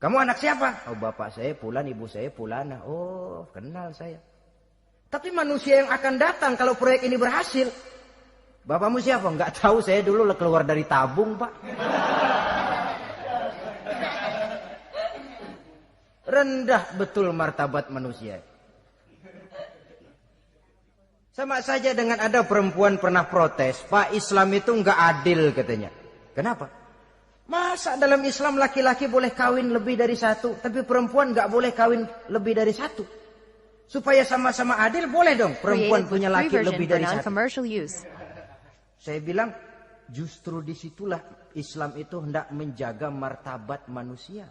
Kamu anak siapa? Oh bapak saya Fulan, ibu saya Fulana. Oh kenal saya. Tapi manusia yang akan datang kalau proyek ini berhasil. Bapakmu siapa? Enggak tahu, saya dulu keluar dari tabung, Pak. Rendah betul martabat manusia. Sama saja dengan ada perempuan pernah protes, Pak, Islam itu enggak adil katanya. Kenapa? Masa dalam Islam laki-laki boleh kawin lebih dari satu, tapi perempuan enggak boleh kawin lebih dari satu? Supaya sama-sama adil, boleh dong perempuan punya laki lebih dari satu. Saya bilang justru disitulah Islam itu hendak menjaga martabat manusia.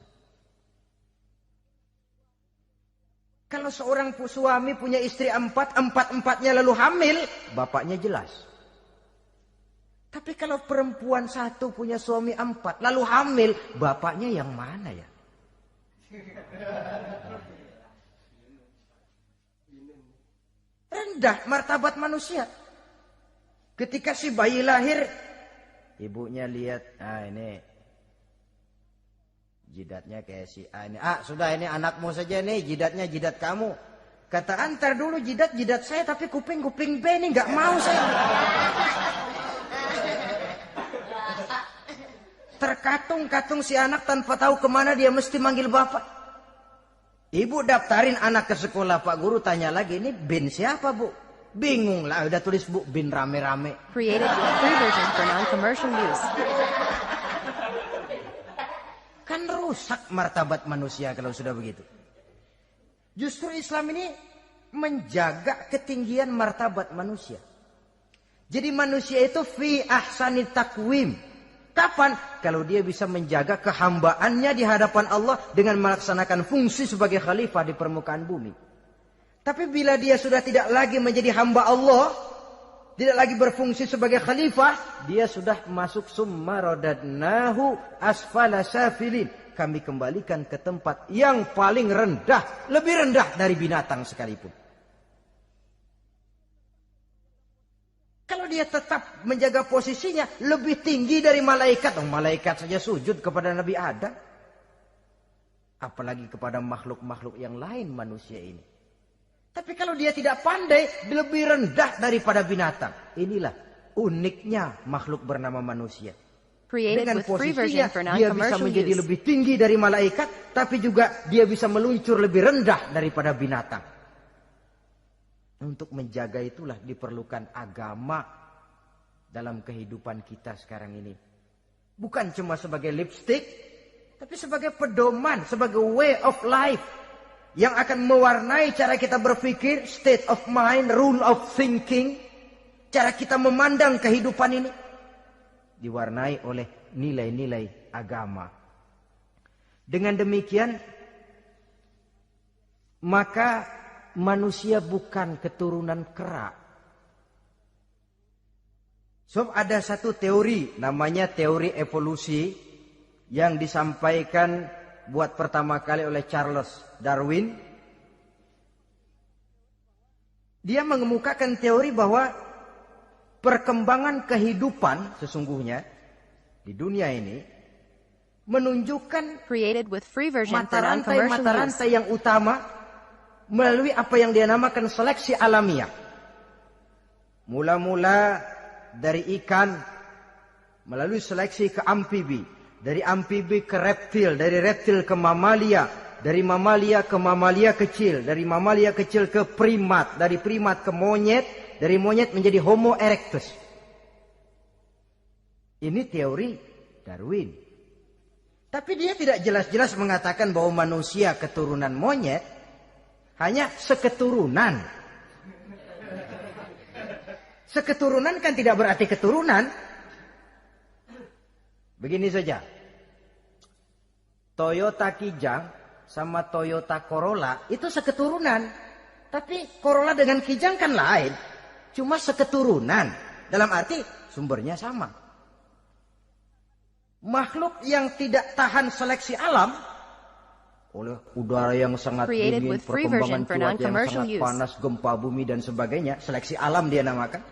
Kalau seorang suami punya istri empat-empatnya lalu hamil, bapaknya jelas. Tapi kalau perempuan satu punya suami 4 lalu hamil, bapaknya yang mana ya? Rendah martabat manusia. Ketika si bayi lahir, ibunya lihat, ini jidatnya kayak si A ini. Sudah ini anakmu saja nih, jidatnya jidat kamu. Kata antar dulu jidat saya, tapi kuping B ini nggak mau saya. Terkatung-katung si anak tanpa tahu kemana dia mesti manggil bapak. Ibu daftarin anak ke sekolah, Pak Guru tanya lagi, ini bin siapa Bu? Bingung lah, udah tulis Bu, bin rame-rame. Created with free version for non-commercial use. Kan rusak martabat manusia kalau sudah begitu. Justru Islam ini menjaga ketinggian martabat manusia. Jadi manusia itu fi ahsani takwim. Kapan? Kalau dia bisa menjaga kehambaannya di hadapan Allah dengan melaksanakan fungsi sebagai khalifah di permukaan bumi. Tapi bila dia sudah tidak lagi menjadi hamba Allah, tidak lagi berfungsi sebagai khalifah, dia sudah masuk summa radadnahu asfala safilin. Kami kembalikan ke tempat yang paling rendah, lebih rendah dari binatang sekalipun. Kalau dia tetap menjaga posisinya lebih tinggi dari malaikat. Malaikat saja sujud kepada Nabi Adam. Apalagi kepada makhluk-makhluk yang lain manusia ini. Tapi kalau dia tidak pandai, lebih rendah daripada binatang. Inilah uniknya makhluk bernama manusia. Dengan posisinya dia bisa menjadi lebih tinggi dari malaikat. Tapi juga dia bisa meluncur lebih rendah daripada binatang. Untuk menjaga itulah diperlukan agama dalam kehidupan kita sekarang ini. Bukan cuma sebagai lipstick, tapi sebagai pedoman, sebagai way of life. Yang akan mewarnai cara kita berpikir, state of mind, rule of thinking. Cara kita memandang kehidupan ini. Diwarnai oleh nilai-nilai agama. Dengan demikian, maka manusia bukan keturunan kera. Sebab ada satu teori namanya teori evolusi yang disampaikan buat pertama kali oleh Charles Darwin. Dia mengemukakan teori bahwa perkembangan kehidupan sesungguhnya di dunia ini menunjukkan mata-rantai yang utama melalui apa yang dia namakan seleksi alamiah. Mula-mula dari ikan, melalui seleksi ke amfibi. Dari amfibi ke reptil, dari reptil ke mamalia. Dari mamalia ke mamalia kecil. Dari mamalia kecil ke primat. Dari primat ke monyet. Dari monyet menjadi Homo erectus. Ini teori Darwin. Tapi dia tidak jelas-jelas mengatakan bahwa manusia keturunan monyet. Hanya seketurunan. Seketurunan kan tidak berarti keturunan. Begini saja. Toyota Kijang sama Toyota Corolla itu seketurunan. Tapi Corolla dengan Kijang kan lain. Cuma seketurunan. Dalam arti sumbernya sama. Makhluk yang tidak tahan seleksi alam oleh udara yang sangat dingin, perkembangan cuaca yang sangat panas, gempa bumi dan sebagainya, seleksi alam dia namakan,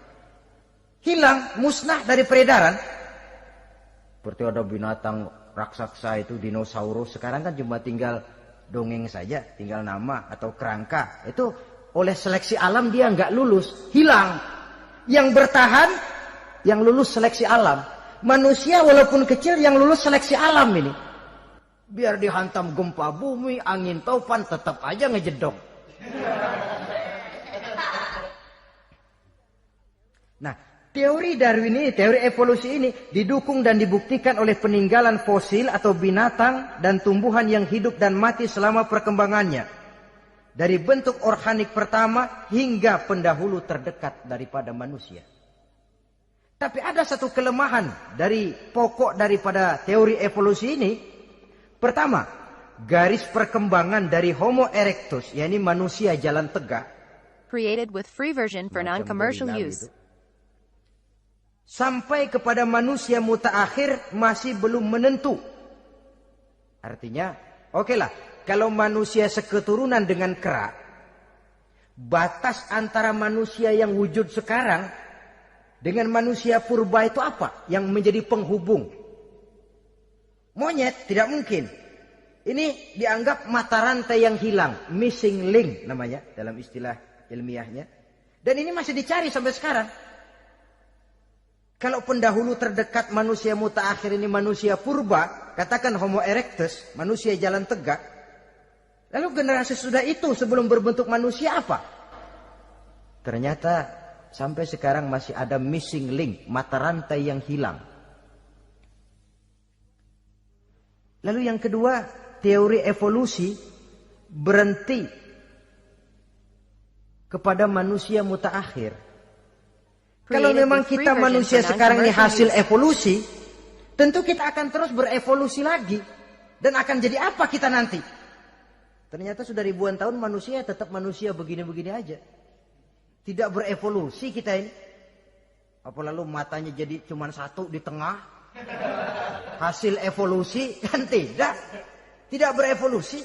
hilang, musnah dari peredaran. Seperti ada binatang raksasa itu dinosaurus, sekarang kan cuma tinggal dongeng saja, tinggal nama atau kerangka. Itu oleh seleksi alam dia nggak lulus, hilang. Yang bertahan, yang lulus seleksi alam. Manusia walaupun kecil yang lulus seleksi alam ini. Biar dihantam gempa bumi, angin topan, tetap aja ngejedok. Nah, teori Darwin ini, teori evolusi ini didukung dan dibuktikan oleh peninggalan fosil atau binatang dan tumbuhan yang hidup dan mati selama perkembangannya. Dari bentuk organik pertama hingga pendahulu terdekat daripada manusia. Tapi ada satu kelemahan dari pokok daripada teori evolusi ini. Pertama, garis perkembangan dari Homo erectus, yakni manusia jalan tegak, created with free version for non-commercial use, sampai kepada manusia mutaakhir masih belum menentu. Artinya, okelah, kalau manusia seketurunan dengan kera, batas antara manusia yang wujud sekarang dengan manusia purba itu apa? Yang menjadi penghubung. Monyet tidak mungkin. Ini dianggap mata rantai yang hilang, missing link namanya dalam istilah ilmiahnya. Dan ini masih dicari sampai sekarang. Kalau pendahulu terdekat manusia mutaakhir ini manusia purba, katakan Homo erectus, manusia jalan tegak. Lalu generasi sudah itu sebelum berbentuk manusia apa? Ternyata sampai sekarang masih ada missing link, mata rantai yang hilang. Lalu yang kedua, teori evolusi berhenti kepada manusia mutaakhir. Kalau memang kita manusia sekarang ini hasil evolusi, tentu kita akan terus berevolusi lagi. Dan akan jadi apa kita nanti? Ternyata sudah ribuan tahun manusia tetap manusia begini-begini aja. Tidak berevolusi kita ini. Apa lalu matanya jadi cuma satu di tengah? Hasil evolusi? Kan tidak. Tidak berevolusi.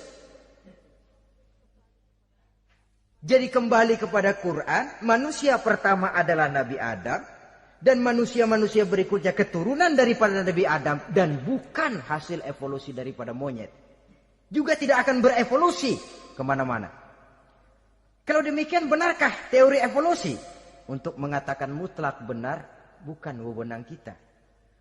Jadi kembali kepada Quran, manusia pertama adalah Nabi Adam. Dan manusia-manusia berikutnya keturunan daripada Nabi Adam. Dan bukan hasil evolusi daripada monyet. Juga tidak akan berevolusi kemana-mana. Kalau demikian benarkah teori evolusi? Untuk mengatakan mutlak benar bukan wewenang kita.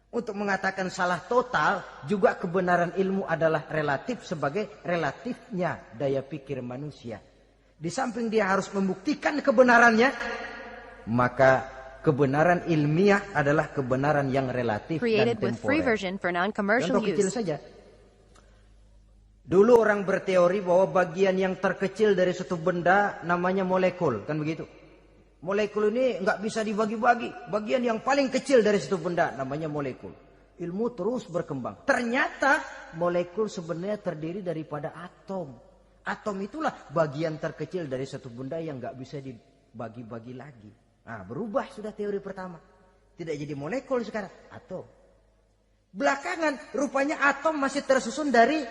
Untuk mengatakan salah total juga kebenaran ilmu adalah relatif sebagai relatifnya daya pikir manusia. Di samping dia harus membuktikan kebenarannya, maka kebenaran ilmiah adalah kebenaran yang relatif dan temporer. Contoh kecil saja. Dulu orang berteori bahwa bagian yang terkecil dari suatu benda namanya molekul, kan begitu? Molekul ini nggak bisa dibagi-bagi. Bagian yang paling kecil dari suatu benda namanya molekul. Ilmu terus berkembang. Ternyata molekul sebenarnya terdiri daripada atom. Atom itulah bagian terkecil dari suatu benda yang nggak bisa dibagi-bagi lagi. Nah, berubah sudah teori pertama. Tidak jadi molekul sekarang, atom. Belakangan rupanya atom masih tersusun dari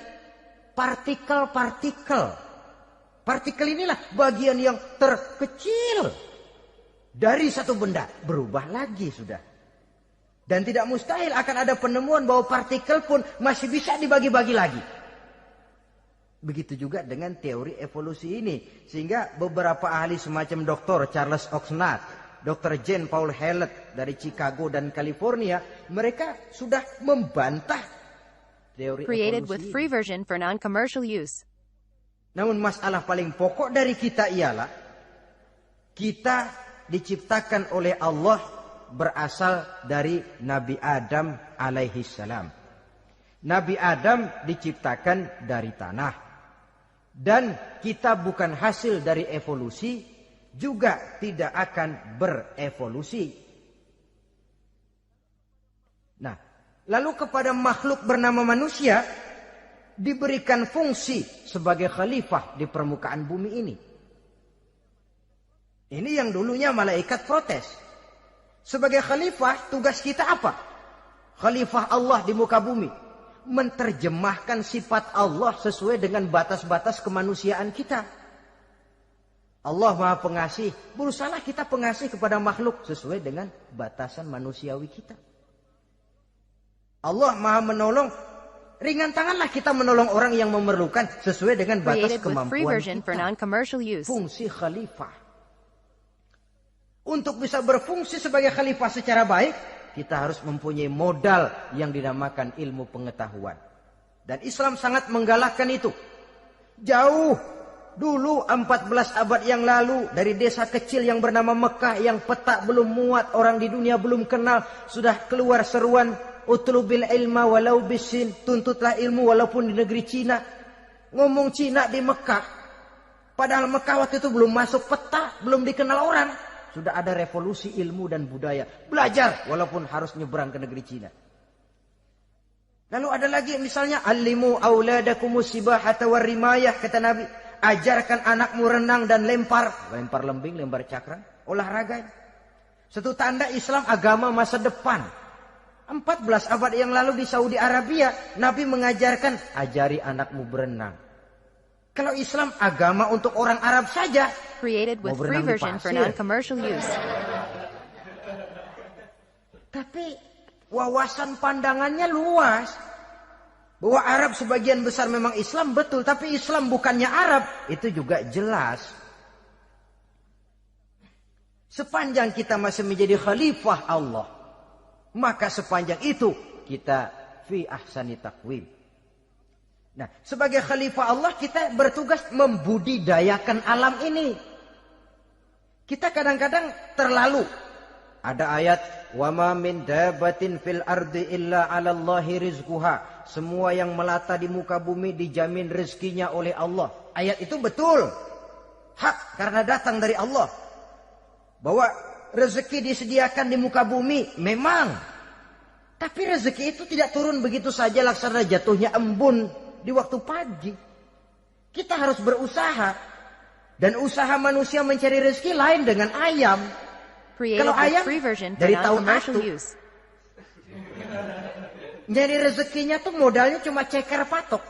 partikel-partikel. Partikel inilah bagian yang terkecil dari satu benda. Berubah lagi sudah. Dan tidak mustahil akan ada penemuan bahwa partikel pun masih bisa dibagi-bagi lagi. Begitu juga dengan teori evolusi ini. Sehingga beberapa ahli semacam Dr. Charles Oxnard, Dr. Jane Paul Hallett dari Chicago dan California, mereka sudah membantah teori evolusi ini. Namun masalah paling pokok dari kita ialah kita diciptakan oleh Allah berasal dari Nabi Adam alaihi salam. Nabi Adam diciptakan dari tanah. Dan kita bukan hasil dari evolusi, juga tidak akan berevolusi. Nah, lalu kepada makhluk bernama manusia diberikan fungsi sebagai khalifah di permukaan bumi ini. Ini yang dulunya malaikat protes. Sebagai khalifah, tugas kita apa? Khalifah Allah di muka bumi. Menerjemahkan sifat Allah sesuai dengan batas-batas kemanusiaan kita. Allah Maha Pengasih. Berusahalah kita pengasih kepada makhluk sesuai dengan batasan manusiawi kita. Allah Maha Menolong. Ringan tanganlah kita menolong orang yang memerlukan sesuai dengan batas kemampuan kita. Fungsi khalifah. Untuk bisa berfungsi sebagai khalifah secara baik, kita harus mempunyai modal yang dinamakan ilmu pengetahuan. Dan Islam sangat menggalakkan itu. Jauh dulu 14 abad yang lalu, dari desa kecil yang bernama Mekah yang peta belum muat, orang di dunia belum kenal, sudah keluar seruan utlubil ilma walau bisin, tuntutlah ilmu walaupun di negeri Cina. Ngomong Cina di Mekah, padahal Mekah waktu itu belum masuk peta, belum dikenal orang. Sudah ada revolusi ilmu dan budaya. Belajar walaupun harus nyebrang ke negeri Cina. Lalu ada lagi misalnya allimu auladakumus sibahata warrimayah, kata Nabi. Ajarkan anakmu renang dan lempar. Lempar lembing, lempar cakram. Olahraga. Satu tanda Islam agama masa depan. 14 abad yang lalu di Saudi Arabia, Nabi mengajarkan ajari anakmu berenang. Kalau Islam agama untuk orang Arab saja, tapi wawasan pandangannya luas. Bahwa Arab sebagian besar memang Islam, betul. Tapi Islam bukannya Arab, itu juga jelas. Sepanjang kita masih menjadi khalifah Allah, maka sepanjang itu kita fi ahsani taqwim. Nah, sebagai khalifah Allah kita bertugas membudidayakan alam ini. Kita kadang-kadang terlalu. Ada ayat, wa ma min dabatin fil ardi illa 'ala Allahi rizquha. Semua yang melata di muka bumi dijamin rezekinya oleh Allah. Ayat itu betul. Hak karena datang dari Allah. Bahwa rezeki disediakan di muka bumi memang. Tapi rezeki itu tidak turun begitu saja laksana jatuhnya embun di waktu pagi. Kita harus berusaha. Dan usaha manusia mencari rezeki lain dengan ayam. Created Kalau with ayam free version for dari tahun non-commercial atu. use. Nyari rezekinya tuh modalnya cuma ceker patok.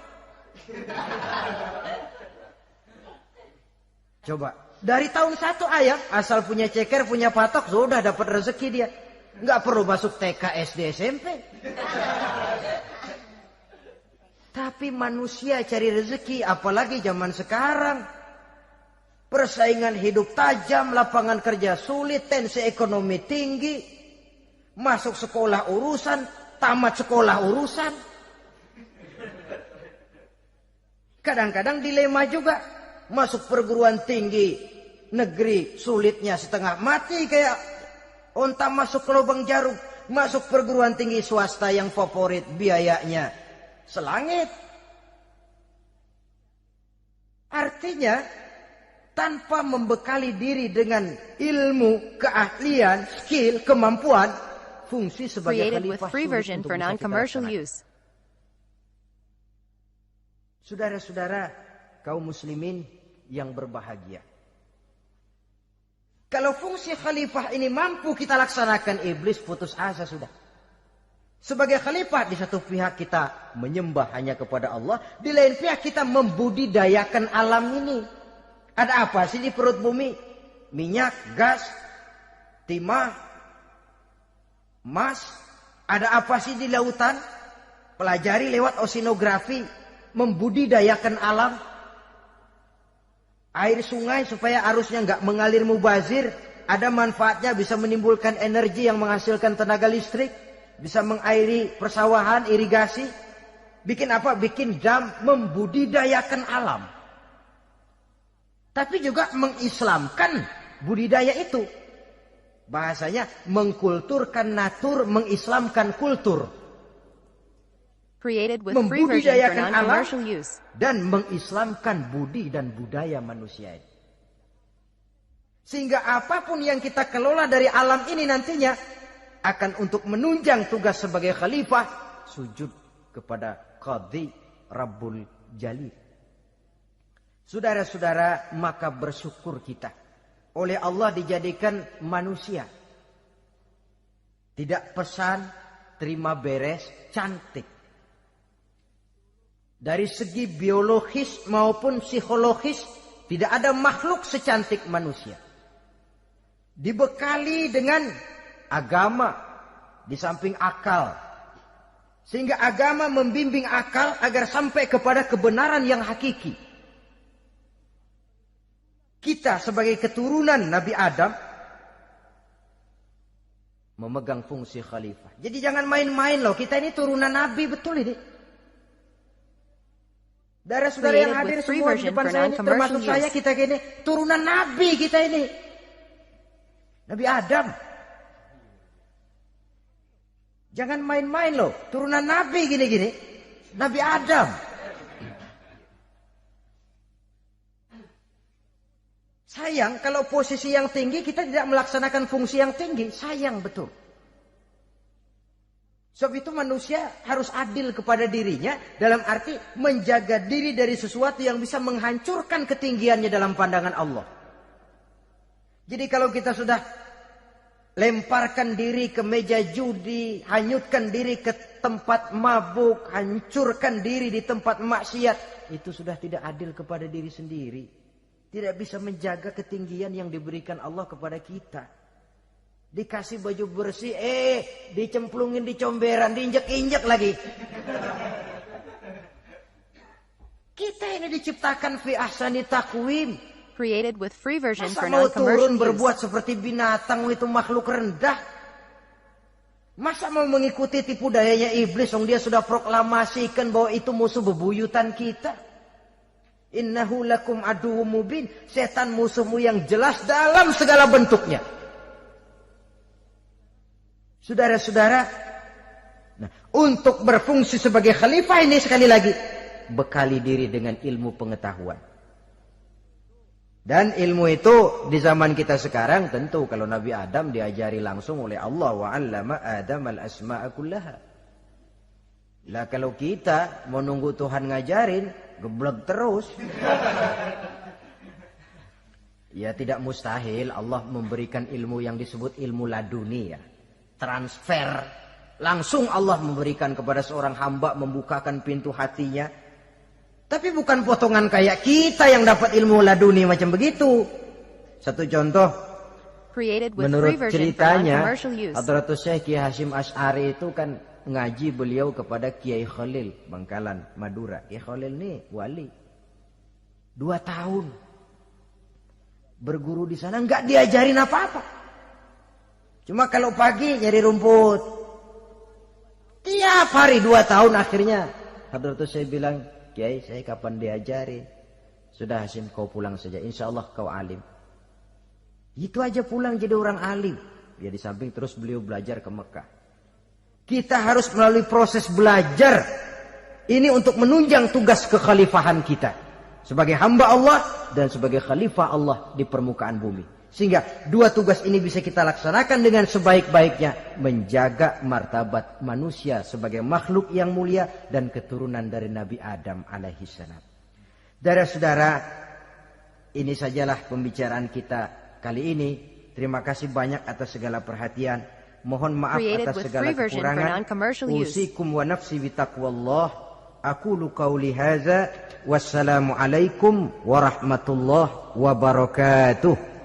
Coba. Dari tahun 1 ayam, asal punya ceker, punya patok, sudah dapat rezeki dia. Nggak perlu masuk TK, SD, SMP. Tapi manusia cari rezeki, apalagi zaman sekarang. Persaingan hidup tajam, lapangan kerja sulit, tensi ekonomi tinggi. Masuk sekolah urusan, tamat sekolah urusan. Kadang-kadang dilema juga. Masuk perguruan tinggi negeri sulitnya setengah mati kayak onta masuk ke lubang jarum. Masuk perguruan tinggi swasta yang favorit biayanya selangit. Artinya tanpa membekali diri dengan ilmu, keahlian, skill, kemampuan, fungsi sebagai Created with khalifah free sulit version untuk for bisa kita non-commercial laksanakan. use. Saudara-saudara kaum muslimin yang berbahagia. Kalau fungsi khalifah ini mampu kita laksanakan, iblis putus asa sudah. Sebagai khalifah, di satu pihak kita menyembah hanya kepada Allah, di lain pihak kita membudidayakan alam ini. Ada apa sih di perut bumi? Minyak, gas, timah, emas. Ada apa sih di lautan? Pelajari lewat oceanografi, membudidayakan alam. Air sungai supaya arusnya nggak mengalir mubazir. Ada manfaatnya, bisa menimbulkan energi yang menghasilkan tenaga listrik. Bisa mengairi persawahan, irigasi. Bikin apa? Bikin dam, membudidayakan alam. Tapi juga mengislamkan budidaya itu. Bahasanya mengkulturkan natur, mengislamkan kultur. Created with free version for Membudidayakan alam non-commercial use. dan mengislamkan budi dan budaya manusia ini. Sehingga apapun yang kita kelola dari alam ini nantinya akan untuk menunjang tugas sebagai khalifah, sujud kepada Qadhi Rabbul Jalil. Saudara-saudara, maka bersyukur kita. Oleh Allah dijadikan manusia. Tidak pesan, terima beres, cantik. Dari segi biologis maupun psikologis, tidak ada makhluk secantik manusia. Dibekali dengan agama, di samping akal. Sehingga agama membimbing akal agar sampai kepada kebenaran yang hakiki. Kita sebagai keturunan Nabi Adam memegang fungsi khalifah. Jadi jangan main-main loh. Kita ini turunan Nabi, betul ini. Saudara-saudara yang hadir semua di depan saya ini, termasuk saya, kita gini, turunan Nabi kita ini. Nabi Adam. Jangan main-main loh. Turunan Nabi gini-gini. Nabi Adam. Sayang kalau posisi yang tinggi kita tidak melaksanakan fungsi yang tinggi. Sayang betul. Sebab itu manusia harus adil kepada dirinya. Dalam arti menjaga diri dari sesuatu yang bisa menghancurkan ketinggiannya dalam pandangan Allah. Jadi kalau kita sudah lemparkan diri ke meja judi, hanyutkan diri ke tempat mabuk, hancurkan diri di tempat maksiat, itu sudah tidak adil kepada diri sendiri. Tidak bisa menjaga ketinggian yang diberikan Allah kepada kita. Dikasih baju bersih, dicemplungin di comberan, diinjek-injek lagi. Kita ini diciptakan fi ahsani taqwim. Created with free version Masa for mau non-commercial turun use. berbuat seperti binatang, itu makhluk rendah? Masa mau mengikuti tipu dayanya iblis, yang dia sudah proklamasikan bahwa itu musuh bebuyutan kita? Innahu lakum aduwwum mubin. Setan musuhmu yang jelas dalam segala bentuknya. Saudara-saudara, nah, untuk berfungsi sebagai khalifah ini sekali lagi, bekali diri dengan ilmu pengetahuan. Dan ilmu itu di zaman kita sekarang tentu kalau Nabi Adam diajari langsung oleh Allah, wa 'allama Adam al-asma'a kullaha. Lah kalau kita mau nunggu Tuhan ngajarin, geblek terus. Ya tidak mustahil Allah memberikan ilmu yang disebut ilmu laduni ya. Transfer. Langsung Allah memberikan kepada seorang hamba, membukakan pintu hatinya. Tapi bukan potongan kayak kita yang dapat ilmu laduni macam begitu. Satu contoh, Created with free menurut version for ceritanya, non-commercial use. Hadratus Syekh Kiai Hasyim Asy'ari itu kan ngaji beliau kepada Kiai Khalil, Bangkalan, Madura. Kiai Khalil ini wali. 2 tahun. Berguru di sana nggak diajarin apa-apa. Cuma kalau pagi nyari rumput. Tiap hari 2 tahun akhirnya Hadratus Syekh bilang, Kiai, saya kapan diajari? Sudah Hasyim, kau pulang saja. Insya Allah kau alim. Itu aja pulang jadi orang alim. Ya di samping terus beliau belajar ke Mekah. Kita harus melalui proses belajar. Ini untuk menunjang tugas kekhalifahan kita. Sebagai hamba Allah dan sebagai khalifah Allah di permukaan bumi. Sehingga 2 tugas ini bisa kita laksanakan dengan sebaik-baiknya. Menjaga martabat manusia sebagai makhluk yang mulia dan keturunan dari Nabi Adam alaihissalam. Saudara-saudara, ini sajalah pembicaraan kita kali ini. Terima kasih banyak atas segala perhatian. Mohon maaf Created atas with segala free version for kekurangan. non-commercial use. Usikum wa nafsi bitaqwallah. Aqulu qawli hadza. Wassalamu alaikum warahmatullahi wabarakatuh.